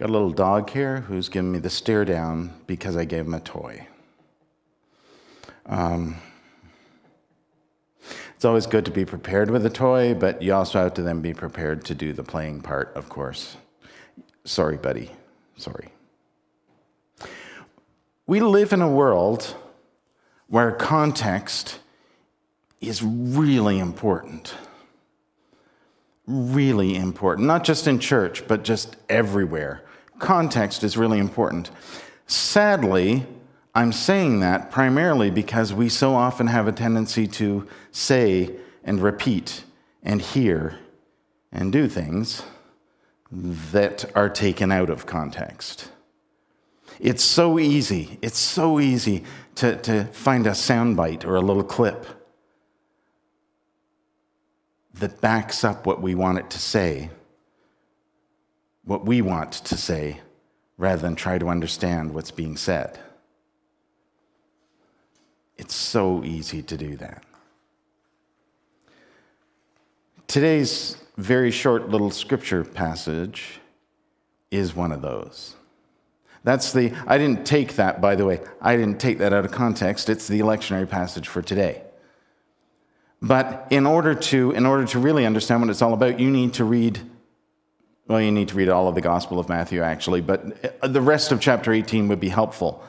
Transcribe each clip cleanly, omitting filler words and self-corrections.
Got a little dog here who's giving me the stare down because I gave him a toy. It's always good to be prepared with a toy, but you also have to then be prepared to do the playing part, of course. Sorry, buddy. Sorry. We live in a world where context is really important. Really important. Not just in church, but just everywhere. Context is really important. Sadly, I'm saying that primarily because we so often have a tendency to say and repeat and hear and do things that are taken out of context. It's so easy to find a soundbite or a little clip that backs up what we want it to say, what we want to say, rather than try to understand what's being said. It's so easy to do that. Today's very short little scripture passage is one of those. I didn't take that, by the way. I didn't take that out of context. It's the lectionary passage for today. But in order to really understand what it's all about, you need to read all of the Gospel of Matthew, actually, but the rest of chapter 18 would be helpful.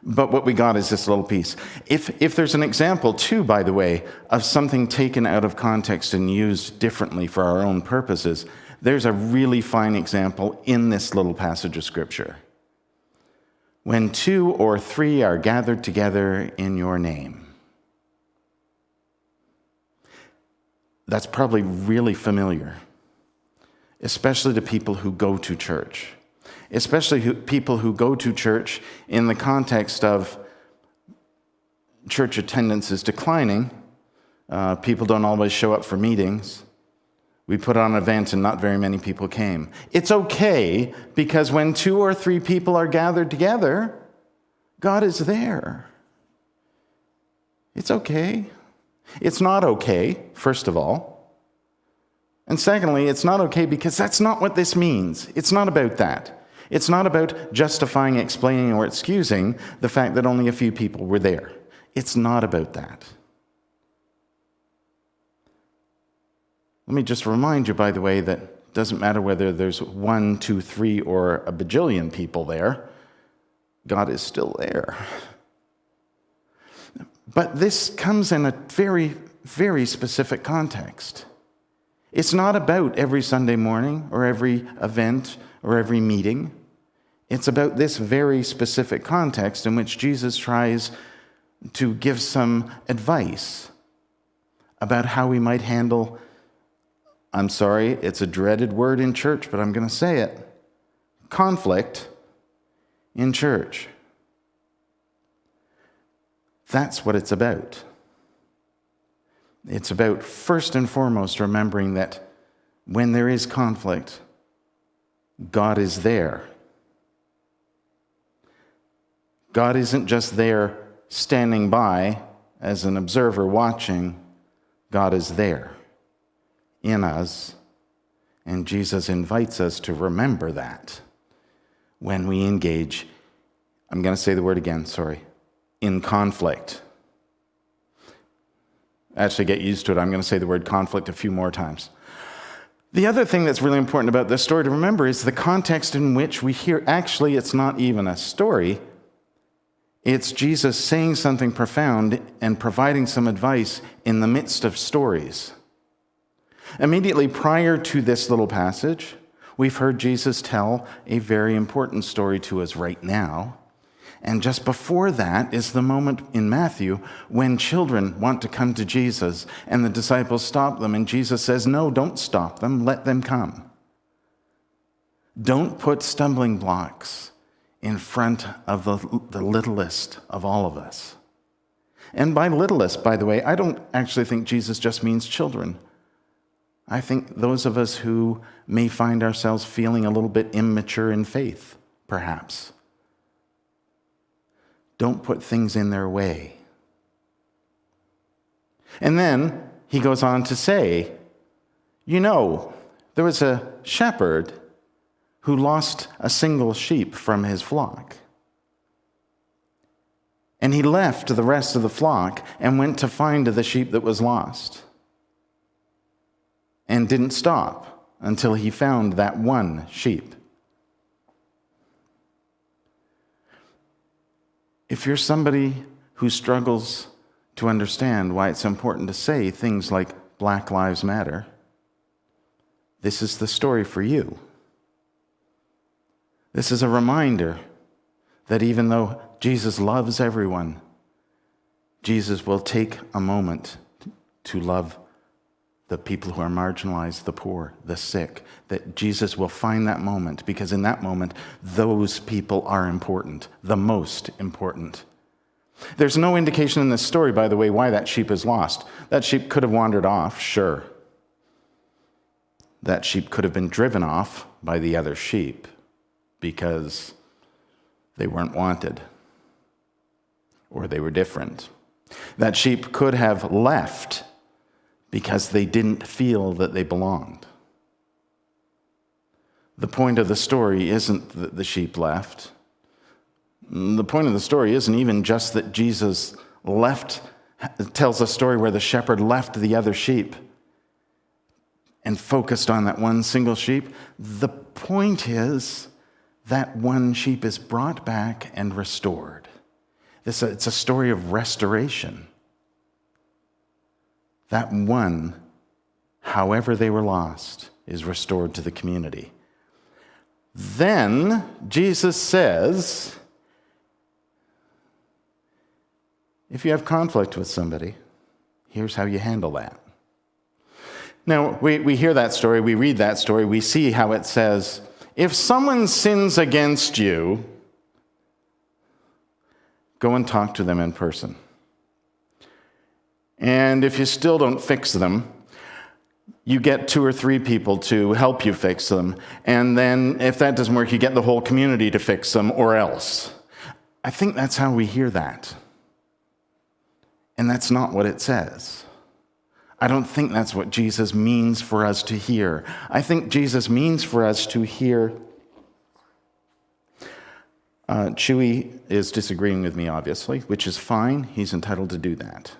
But what we got is this little piece. If there's an example, too, by the way, of something taken out of context and used differently for our own purposes, there's a really fine example in this little passage of Scripture. When 2 or 3 are gathered together in your name. That's probably really familiar, especially to people who go to church. Especially people who go to church in the context of church attendance is declining. People don't always show up for meetings. We put on an event and not very many people came. It's okay because when 2 or 3 people are gathered together, God is there. It's okay. It's not okay, first of all. And secondly, it's not okay because that's not what this means. It's not about that. It's not about justifying, explaining, or excusing the fact that only a few people were there. It's not about that. Let me just remind you, by the way, that it doesn't matter whether there's 1, 2, 3, or a bajillion people there. God is still there. But this comes in a very, very specific context. It's not about every Sunday morning or every event or every meeting. It's about this very specific context in which Jesus tries to give some advice about how we might handle, I'm sorry, it's a dreaded word in church, but I'm going to say it, conflict in church. That's what it's about. It's about, first and foremost, remembering that when there is conflict, God is there. God isn't just there standing by as an observer watching. God is there in us, and Jesus invites us to remember that when we engage, I'm going to say the word again, in conflict. Actually, get used to it. I'm going to say the word conflict a few more times. The other thing that's really important about this story to remember is the context in which we hear. Actually, it's not even a story. It's Jesus saying something profound and providing some advice in the midst of stories. Immediately prior to this little passage, we've heard Jesus tell a very important story to us right now. And just before that is the moment in Matthew when children want to come to Jesus and the disciples stop them, and Jesus says, no, don't stop them, let them come. Don't put stumbling blocks in front of the littlest of all of us. And by littlest, by the way, I don't actually think Jesus just means children. I think those of us who may find ourselves feeling a little bit immature in faith, perhaps. Don't put things in their way. And then he goes on to say, there was a shepherd who lost a single sheep from his flock. And he left the rest of the flock and went to find the sheep that was lost. And didn't stop until he found that one sheep. If you're somebody who struggles to understand why it's important to say things like Black Lives Matter, this is the story for you. This is a reminder that even though Jesus loves everyone, Jesus will take a moment to love the people who are marginalized, the poor, the sick, that Jesus will find that moment, because in that moment, those people are important, the most important. There's no indication in this story, by the way, why that sheep is lost. That sheep could have wandered off, sure. That sheep could have been driven off by the other sheep because they weren't wanted or they were different. That sheep could have left because they didn't feel that they belonged. The point of the story isn't that the sheep left. The point of the story isn't even just that Jesus left. It tells a story where the shepherd left the other sheep and focused on that one single sheep. The point is that one sheep is brought back and restored. It's a story of restoration. That one, however they were lost, is restored to the community. Then Jesus says, if you have conflict with somebody, here's how you handle that. Now, we hear that story, we read that story, we see how it says, if someone sins against you, go and talk to them in person. And if you still don't fix them, you get 2 or 3 people to help you fix them. And then if that doesn't work, you get the whole community to fix them or else. I think that's how we hear that. And that's not what it says. I don't think that's what Jesus means for us to hear. I think Jesus means for us to hear. Chewy is disagreeing with me, obviously, which is fine. He's entitled to do that.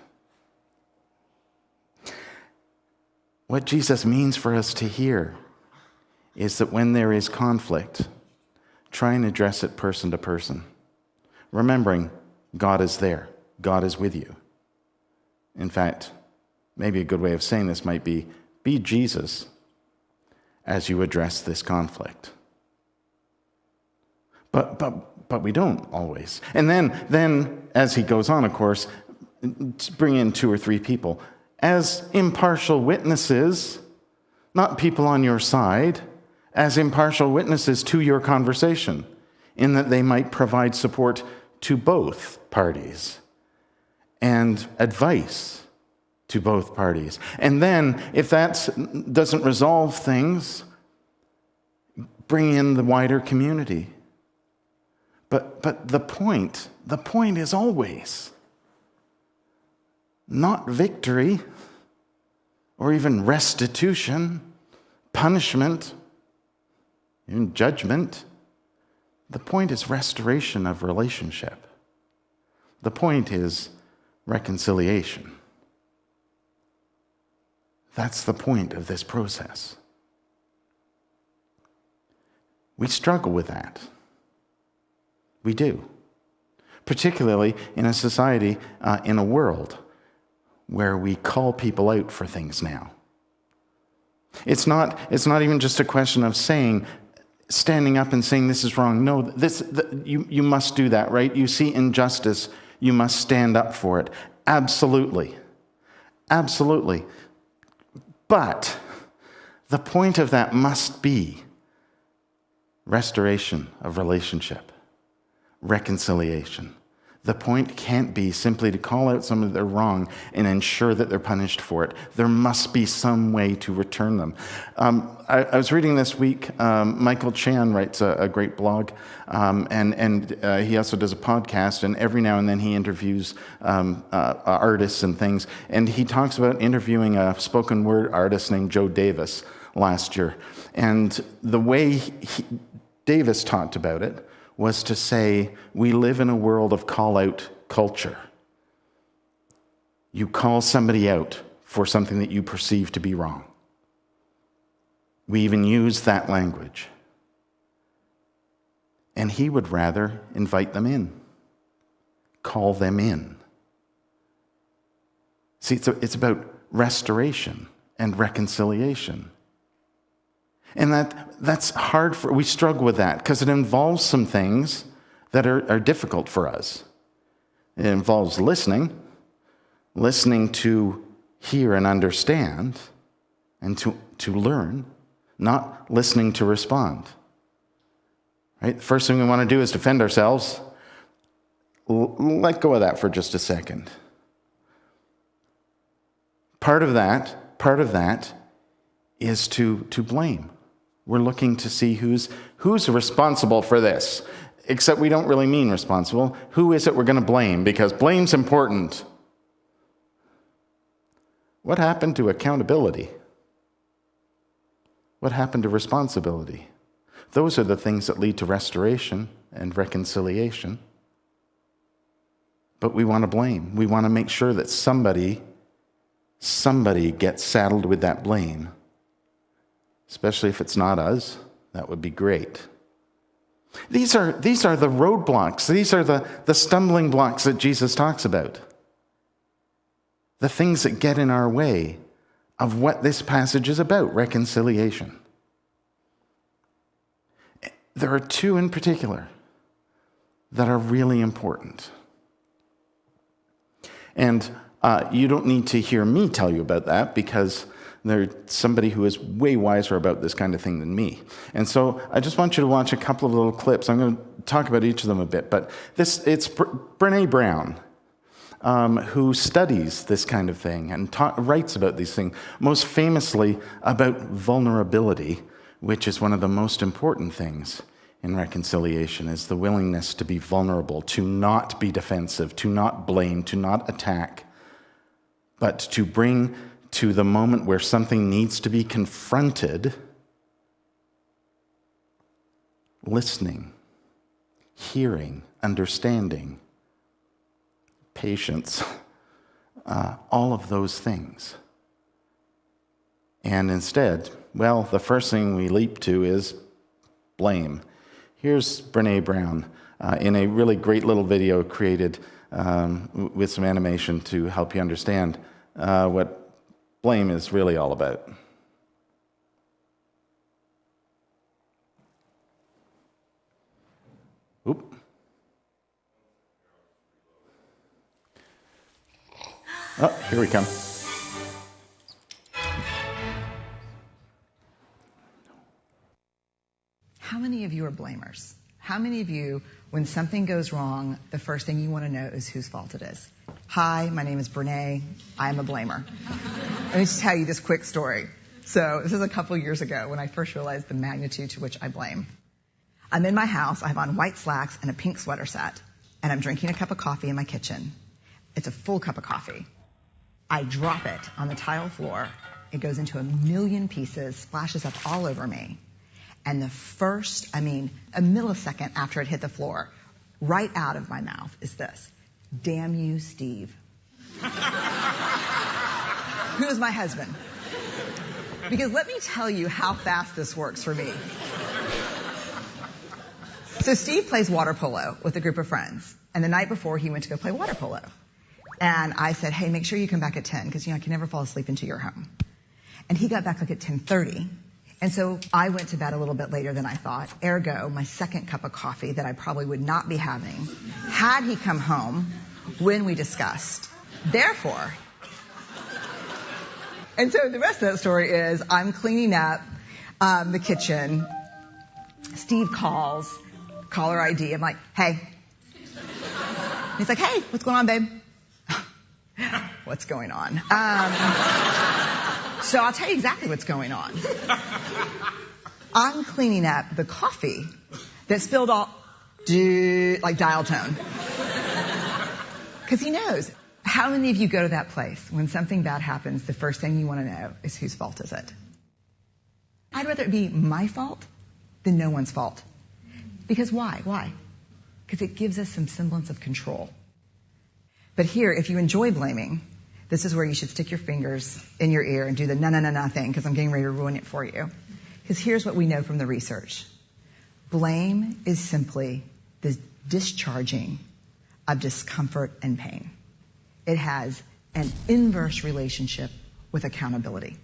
What Jesus means for us to hear is that when there is conflict, try and address it person to person, remembering God is there. God is with you. In fact, maybe a good way of saying this might be Jesus as you address this conflict. But we don't always. And then as he goes on, of course, bring in 2 or 3 people as impartial witnesses, not people on your side, as impartial witnesses to your conversation, in that they might provide support to both parties and advice to both parties. And then, if that doesn't resolve things, bring in the wider community. But the point is always not victory or even restitution, punishment, even judgment. The point is restoration of relationship. The point is reconciliation. That's the point of this process. We struggle with that. We do. Particularly in a society, in a world where we call people out for things now. It's not even just a question of standing up and saying this is wrong. No, you must do that, right? You see injustice, you must stand up for it. Absolutely. Absolutely. But the point of that must be restoration of relationship, reconciliation. The point can't be simply to call out somebody they're wrong and ensure that they're punished for it. There must be some way to return them. I was reading this week, Michael Chan writes a great blog, and he also does a podcast, and every now and then he interviews artists and things, and he talks about interviewing a spoken word artist named Joe Davis last year. And the way Davis talked about it was to say, we live in a world of call-out culture. You call somebody out for something that you perceive to be wrong. We even use that language. And he would rather invite them in, call them in. See, it's about restoration and reconciliation. And that's hard we struggle with that because it involves some things that are difficult for us. It involves listening to hear and understand, and to learn, not listening to respond. Right? The first thing we want to do is defend ourselves. Let go of that for just a second. Part of that is to blame. We're looking to see who's responsible for this. Except we don't really mean responsible. Who is it we're going to blame? Because blame's important. What happened to accountability? What happened to responsibility? Those are the things that lead to restoration and reconciliation. But we want to blame. We want to make sure that somebody gets saddled with that blame. Especially if it's not us. That would be great. These are the roadblocks. These are the stumbling blocks that Jesus talks about. The things that get in our way of what this passage is about, reconciliation. There are two in particular that are really important. And you don't need to hear me tell you about that because there's somebody who is way wiser about this kind of thing than me. And so I just want you to watch a couple of little clips. I'm going to talk about each of them a bit. But it's Brene Brown, who studies this kind of thing and writes about these things, most famously about vulnerability, which is one of the most important things in reconciliation, is the willingness to be vulnerable, to not be defensive, to not blame, to not attack, but to bring to the moment where something needs to be confronted, listening, hearing, understanding, patience, all of those things. And instead, well, the first thing we leap to is blame. Here's Brene Brown in a really great little video created with some animation to help you understand what blame is really all about. Oop. Oh, here we come. How many of you are blamers? How many of you, when something goes wrong, the first thing you want to know is whose fault it is? Hi, my name is Brene. I am a blamer. Let me just tell you this quick story. So this is a couple years ago when I first realized the magnitude to which I blame. I'm in my house. I have on white slacks and a pink sweater set, and I'm drinking a cup of coffee in my kitchen. It's a full cup of coffee. I drop it on the tile floor. It goes into a million pieces, splashes up all over me. And a millisecond after it hit the floor, right out of my mouth is this: "Damn you, Steve." Who is my husband? Because let me tell you how fast this works for me. So Steve plays water polo with a group of friends. And the night before, he went to go play water polo. And I said, hey, make sure you come back at 10, because I can never fall asleep until you're home. And he got back at 10:30. And so I went to bed a little bit later than I thought. Ergo, my second cup of coffee that I probably would not be having had he come home when we discussed. Therefore, and so the rest of that story is I'm cleaning up the kitchen. Steve calls, caller ID. I'm like, hey. He's like, hey, what's going on, babe? What's going on? So I'll tell you exactly what's going on. I'm cleaning up the coffee that spilled all, like dial tone. Because he knows. How many of you go to that place when something bad happens, the first thing you want to know is whose fault is it? I'd rather it be my fault than no one's fault. Because why? Why? Because it gives us some semblance of control. But here, if you enjoy blaming, this is where you should stick your fingers in your ear and do the na thing, because I'm getting ready to ruin it for you. Because here's what we know from the research. Blame is simply the discharging of discomfort and pain. It has an inverse relationship with accountability.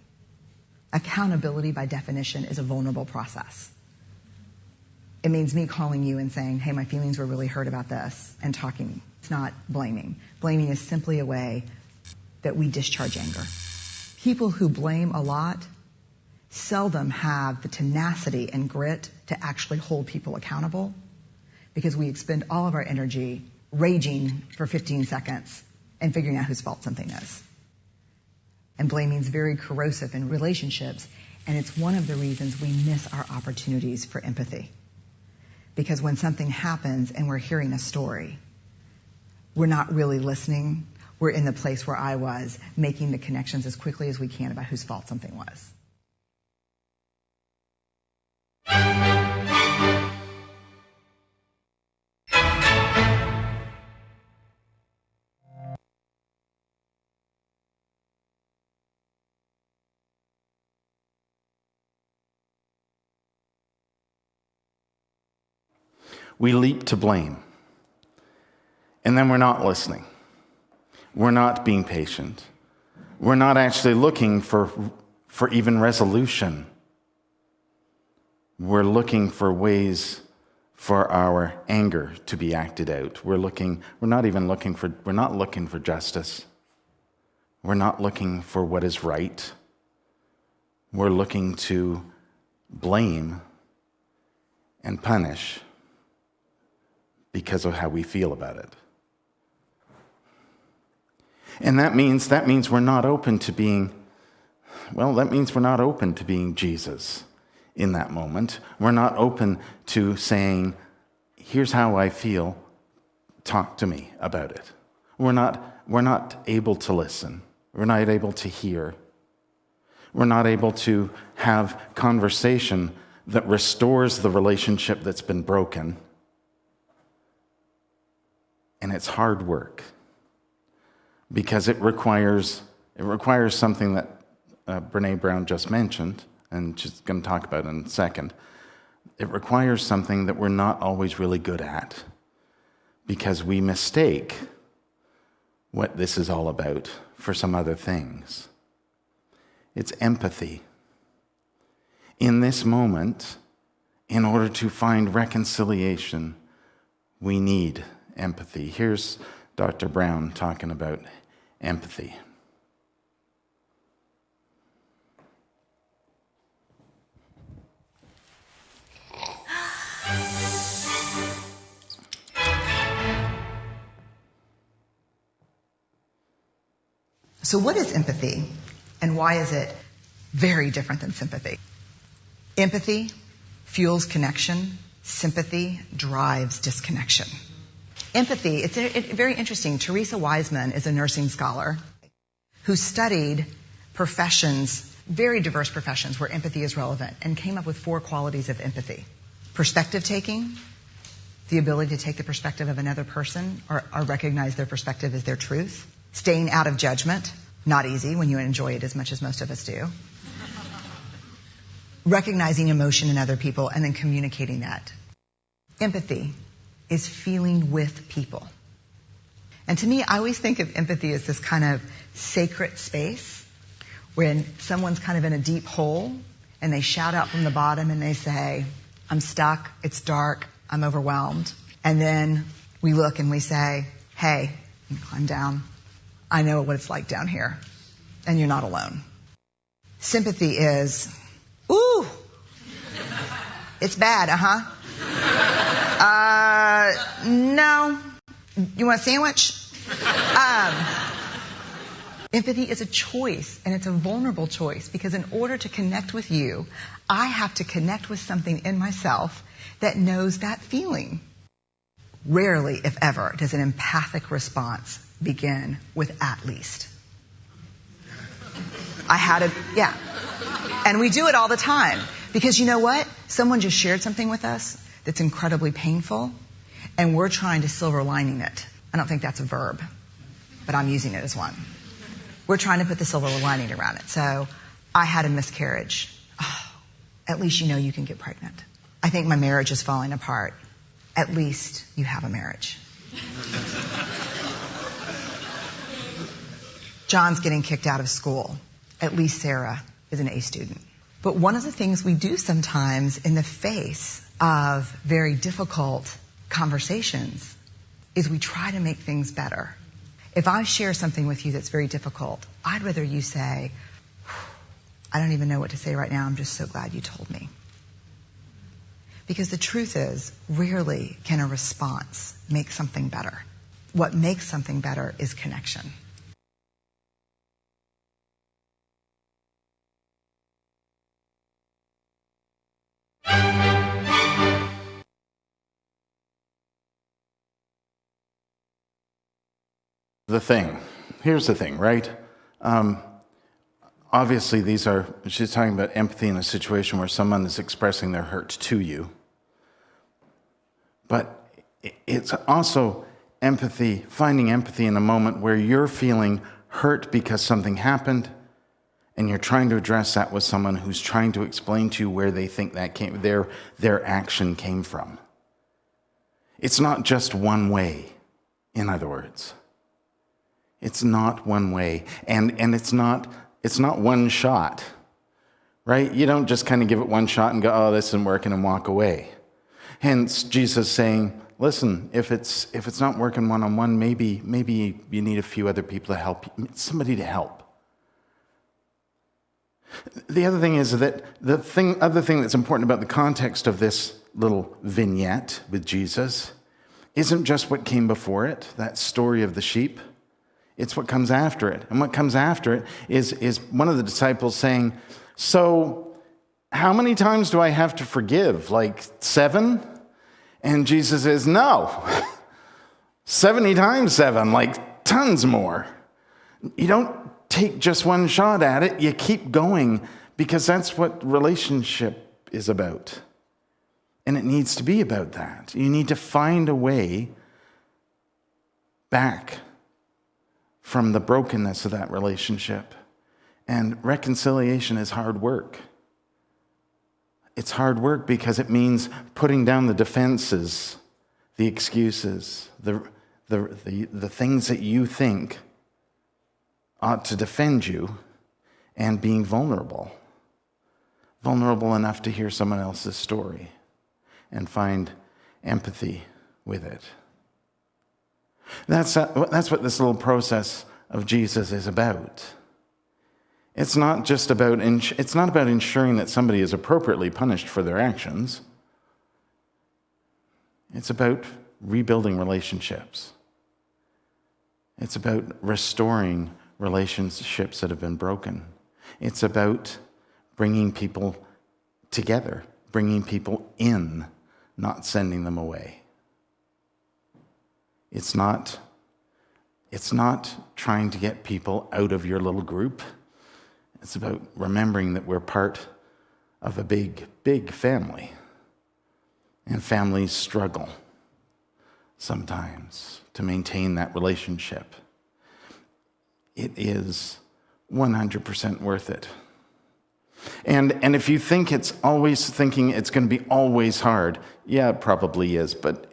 Accountability, by definition, is a vulnerable process. It means me calling you and saying, hey, my feelings were really hurt about this, and talking. It's not blaming. Blaming is simply a way that we discharge anger. People who blame a lot seldom have the tenacity and grit to actually hold people accountable, because we expend all of our energy raging for 15 seconds and figuring out whose fault something is. And blaming is very corrosive in relationships, and it's one of the reasons we miss our opportunities for empathy. Because when something happens and we're hearing a story, we're not really listening. We're in the place where I was, making the connections as quickly as we can about whose fault something was. We leap to blame, and then we're not listening. We're not being patient. We're not actually looking for even resolution. We're looking for ways for our anger to be acted out. We're not looking for justice. We're not looking for what is right. We're looking to blame and punish because of how we feel about it. And that means we're not open to being Jesus in that moment. We're not open to saying, here's how I feel, talk to me about it. We're not able to listen. We're not able to hear. We're not able to have conversation that restores the relationship that's been broken. And it's hard work, because it requires something that Brene Brown just mentioned, and she's going to talk about in a second. It requires something that we're not always really good at, because we mistake what this is all about for some other things. It's empathy. In this moment, in order to find reconciliation, we need empathy. Here's Dr. Brown talking about empathy. So what is empathy, and why is it very different than sympathy? Empathy fuels connection. Sympathy drives disconnection. Empathy, it's very interesting. Teresa Wiseman is a nursing scholar who studied professions, very diverse professions where empathy is relevant, and came up with 4 qualities of empathy. Perspective taking, the ability to take the perspective of another person or recognize their perspective as their truth. Staying out of judgment, not easy when you enjoy it as much as most of us do. Recognizing emotion in other people and then communicating that. Empathy is feeling with people. And to me, I always think of empathy as this kind of sacred space when someone's kind of in a deep hole and they shout out from the bottom and they say, I'm stuck, it's dark, I'm overwhelmed. And then we look and we say, hey, climb down. I know what it's like down here, and you're not alone. Sympathy is, ooh, it's bad, no. You want a sandwich? Empathy is a choice, and it's a vulnerable choice, because in order to connect with you, I have to connect with something in myself that knows that feeling. Rarely, if ever, does an empathic response begin with at least. And we do it all the time. Because you know what? Someone just shared something with us that's incredibly painful, and we're trying to silver lining it. I don't think that's a verb, but I'm using it as one. We're trying to put the silver lining around it. So I had a miscarriage. Oh, at least you know you can get pregnant. I think my marriage is falling apart. At least you have a marriage. John's getting kicked out of school. At least Sarah is an A student. But one of the things we do sometimes in the face of very difficult conversations is we try to make things better. If I share something with you that's very difficult, I'd rather you say, I don't even know what to say right now. I'm just so glad you told me. Because the truth is, rarely can a response make something better. What makes something better is connection. Here's the thing, right? Obviously, she's talking about empathy in a situation where someone is expressing their hurt to you. But it's also empathy, finding empathy in a moment where you're feeling hurt because something happened, and you're trying to address that with someone who's trying to explain to you where they think that their action came from. It's not just one way, in other words. It's not one way, and it's not one shot, right? You don't just kind of give it one shot and go, oh, this isn't working, and walk away. Hence, Jesus saying, listen, if it's not working one-on-one, maybe you need a few other people to help you, somebody to help. The other thing is that other thing that's important about the context of this little vignette with Jesus isn't just what came before it, that story of the sheep. It's what comes after it. And what comes after it is one of the disciples saying, so how many times do I have to forgive? Like 7? And Jesus says, no, 70 times 7, like tons more. You don't take just one shot at it. You keep going, because that's what relationship is about. And it needs to be about that. You need to find a way back from the brokenness of that relationship. And reconciliation is hard work. It's hard work because it means putting down the defenses, the excuses, the things that you think ought to defend you, and being vulnerable. Vulnerable enough to hear someone else's story and find empathy with it. That's what this little process of Jesus is about. It's not about ensuring that somebody is appropriately punished for their actions. It's about rebuilding relationships. It's about restoring relationships that have been broken. It's about bringing people together, bringing people in, not sending them away. It's not trying to get people out of your little group. It's about remembering that we're part of a big, big family. And families struggle sometimes to maintain that relationship. It is 100% worth it. And if you think it's going to be always hard, yeah, it probably is, but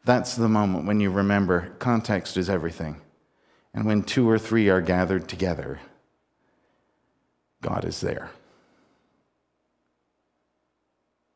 that's the moment when you remember context is everything. And when 2 or 3 are gathered together, God is there.